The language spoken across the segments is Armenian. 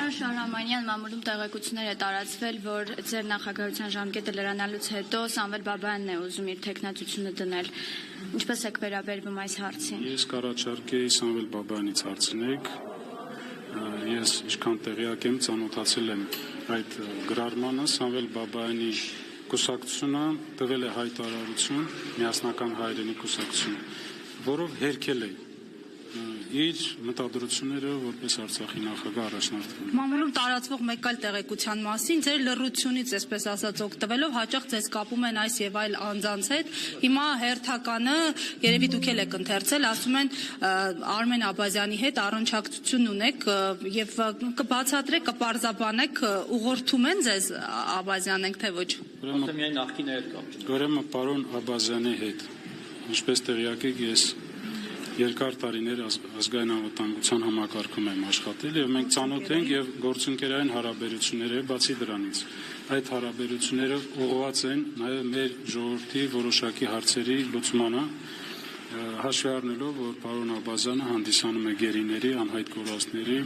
Պարոն Շահրամանյան, մամուլում տեղեկություններ է տարածվել, որ ձեր նախագահության ժամկետը լրանալուց հետո Սամվել Բաբայանն է ուզում իր թեկնածությունը դնել։ Ինչպես եք վերաբերվում այս հարցին։ Ես կառաջարկեի Սամվել Բաբայանից հարցնեք։ Ես ինչքան տեղյակ եմ, ծանոթացել եմ այդ գրառմանը, Սամվել Բաբայանի կուսակցությունը տվել է հայտարարություն, միասնական հայրենի կուսակցություն, որով հերքել է իր մտադրությունները որպես Արցախի նախագահ առաջնորդվում։ Մամուլում տարածվող մեկ այլ տեղեկության մասին ձեր լռությունից, այսպես ասած, օգտվելով հաճախ ձեզ կապում են այս եւ այլ անձանց հետ։ Հիմա հերթականը երևի դուք եք ընթերցել, ասում են Արմեն Աբազյանի հետ առնչակցություն ունեք եւ կբացատրեք, կպարզաբանեք, ուղղորդում են ձեզ Աբազյանենք թե ոչ։ Միայն նախկինը հետ կապ։ Ուրեմն պարոն Աբազյանի հետ, ինչպես տեղյակ եք, ես երկար տարիներ ազգային անվտանգության համակարգում եմ աշխատել եւ մենք ծանոթ ենք եւ գործընկերային հարաբերությունները բացի դրանից այդ հարաբերությունները ուղղված են նաեւ մեր ժողովրդի որոշակի հարցերի լուծմանը հաշվի առնելով որ պարոն Աբազյանը հանդիսանում է գերիների անհայտ կորածների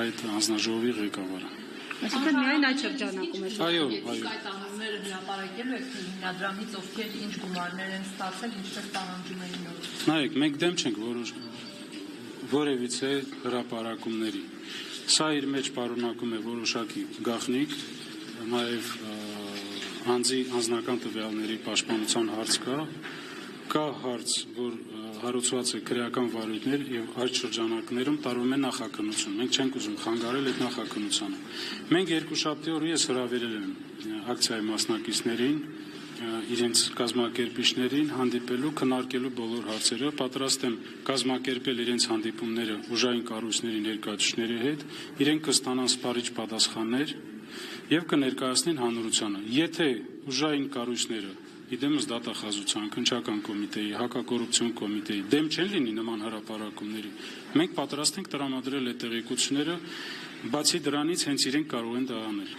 այդ անձնաժողովի ղեկավարը։ Այսինքն միայն այդ շրջանակում է։ Այո, Այդ անունները հրապարակելու եք հիմնադրամից ովքեր ինչ գումարներ են ստացել, ինչպես պահանջում էին նոր։ Նայեք, մենք դեմ չենք որևիցե հրապարակումների։ Սա իր մեջ պարունակում է որոշակի գաղտնիք, նաև անձնական տվյալների պաշտպանության հարց կա հարց, որ հարուցված է քրեական վարույթներ եւ այդ շրջանակներում տարվում է նախաքննություն։ Մենք չենք ուզում խանգարել այդ նախաքննությունը։ Մենք երկուշաբթի օրը ես հրավիրել եմ ակցիայի մասնակիցներին, իրենց կազմակերպիչներին հանդիպելու, քննարկելու բոլոր հարցերը, պատրաստ եմ կազմակերպել իրենց հանդիպումները ուժային կառույցների ներկայացուցիչների հետ, իրենք կստանան սպառիչ պատասխաններ եւ կներկայացնեն հանրությանը։ Եթե ուժային կառույցները Իդեմս դատախազության, քննչական կոմիտեի, հակակոռուպցիոն կոմիտեի դեմ չեն լինի նման հրապարակումների։ Մենք պատրաստ ենք տրամադրել այդ տեղեկությունները, բացի դրանից հենց իրենք կարող են դա անել։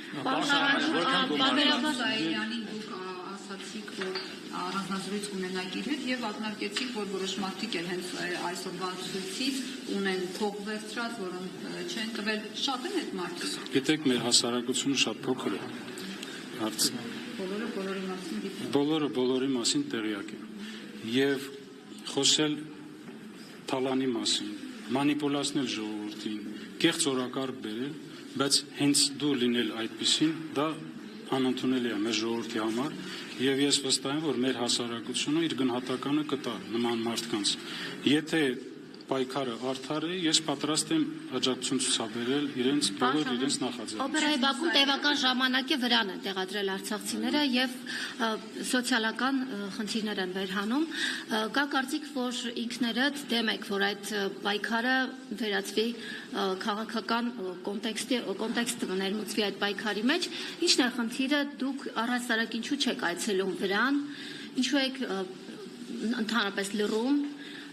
Ասացիք, որ առանձնազրույց կունենաք իր հետ եւ ակնարկեցիք, որ որոշ մարդիկ էլ հենց այսօրվա ցույցից ունեն փող վերցրած, որոնք չեն տվել, շատ են այդ մարդիկ։ Գիտեք, մեր հասարակությունը շատ փոքր է։ Հարցը բոլորի մասին տեղյակ է եւ խոսել թալանի մասին, մանիպուլացնել ժողովրդին, կեղծ օրակարգ բերել, բայց հենց դու լինել այդպեսին, դա անընդունելի է մեր ժողովրդի համար եւ ես վստահ եմ, որ մեր հասարակությունը իր գնահատականը կտա նման մարդկանց։ Եթե պայքարը արդար է, ես պատրաստ եմ աջակցություն ցուցաբերել իրենց բոլոր իրենց նախաձեռնություններին։ Օպերայի Բաքվում տևական ժամանակի վրան են տեղադրել արցախցիները եւ սոցիալական խնդիրներ են վերհանում։ Կա կարծիք, որ ինքներդ դեմ եք, որ այդ պայքարը վերածվի քաղաքական կոնտեքստ ներմուծվի այդ պայքարի մեջ։ Ի՞նչն է խնդիրը, դուք առհասարակ ինչու չեք այցելում վրան, ինչու եք ընդհանրապես լռում։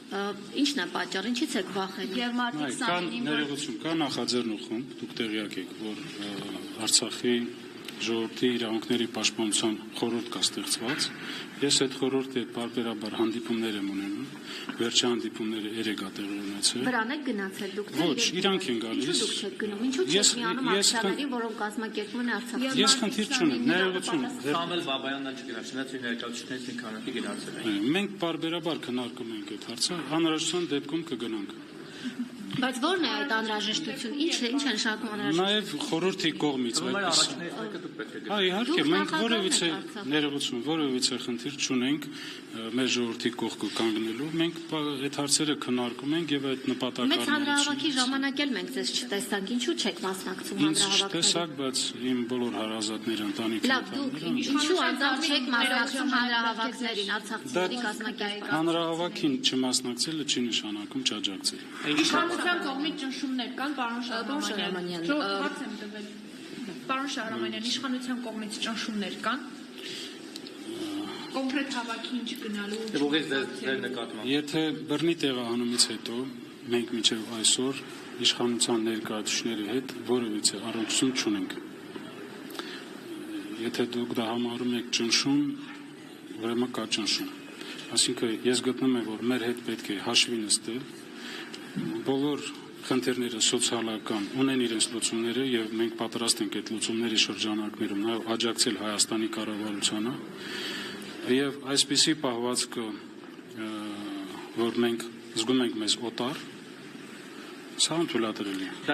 Ինչն է պատճառը, ինչից եք վախենում։ Եվ մարդիկ սամին ներողություն, կա նախաձեռնող խումբ, դուք տեղյակ եք, որ Արցախի ժողովրդի իրավունքների պաշտպանության խորհուրդ կա ստեղծված։ Ես այդ խորհրդի հետ պարբերաբար հանդիպումներ եմ ունենում, վերջի հանդիպումները 3 տեղի ունեցել։ Վրան եք գնացել դուք։ Ոչ, իրանք են գալիս։ Ինչու դուք չեք գնում, ինչու չեք միանում ակցիաներին, որոնք կազմակերպվում են Արցախում։ Ես խնդիր չունեմ, ներողություն։ Սամվել Բաբայանն էլ չգնացել, իր ներկայացուցիչներից մի քանակի գնացել են։ Մենք պարբերաբար քննարկում ենք այդ հարցը, անհրաժեշտության դեպքում կգնանք։ Բայց ո՞րն է այդ անհրաժեշտություն, ինչ է նշանակում անհրաժեշտություն։ Նաև խորհրդի կողմից այդպես։ Իհարկե, մենք որևիցե խնդիր չունենք մեր ժողովրդի կողքը կանգնելու, մենք այդ հարցերը քննարկում ենք եւ այդ նպատակը։ Մեծ հանրահավաքի ժամանակ էլ մենք ձեզ չտեսանք, ինչու չեք մասնակցում հանրահավաքներին։ Տեսակ, բայց իմ բոլոր հարազատները ընտանիքի Լավ, դուք ինչու անձամբ չեք մասնակցում հանրահավաքներին, արցախցիների կազմակերպման։ Հանրահավաքին չմասնակցելը չի նշանակում չաջակցել։ Իշխանության կողմից ճնշումներ կան, պարոն Շահրամանյան։ Հարց եմ տվել։ Պարոն Շահրամանյան, իշխանության կողմից ճնշումներ կան։ Կոնկրետ հավաքին չգնալու։ Եթե բռնի տեղահանումից հետո մենք մինչև այսօր իշխանության ներկայացուցիչների հետ որևիցե առնչություն չունենք։ Եթե դուք դա համարում եք ճնշում, ուրեմն կա ճնշում։ Այսինքն ես գտնում եմ, որ մեր հետ պետք է հաշվի նստել բոլոր խնդիրները սոցիալական ունեն իրենց լուծումները եւ մենք պատրաստ ենք այդ լուծումների շրջանակներում նաեւ աջակցել Հայաստանի կառավարությանը եւ այսպիսի պահվածքը որ մենք զգում ենք մեզ օտար, սա ընդունելի է։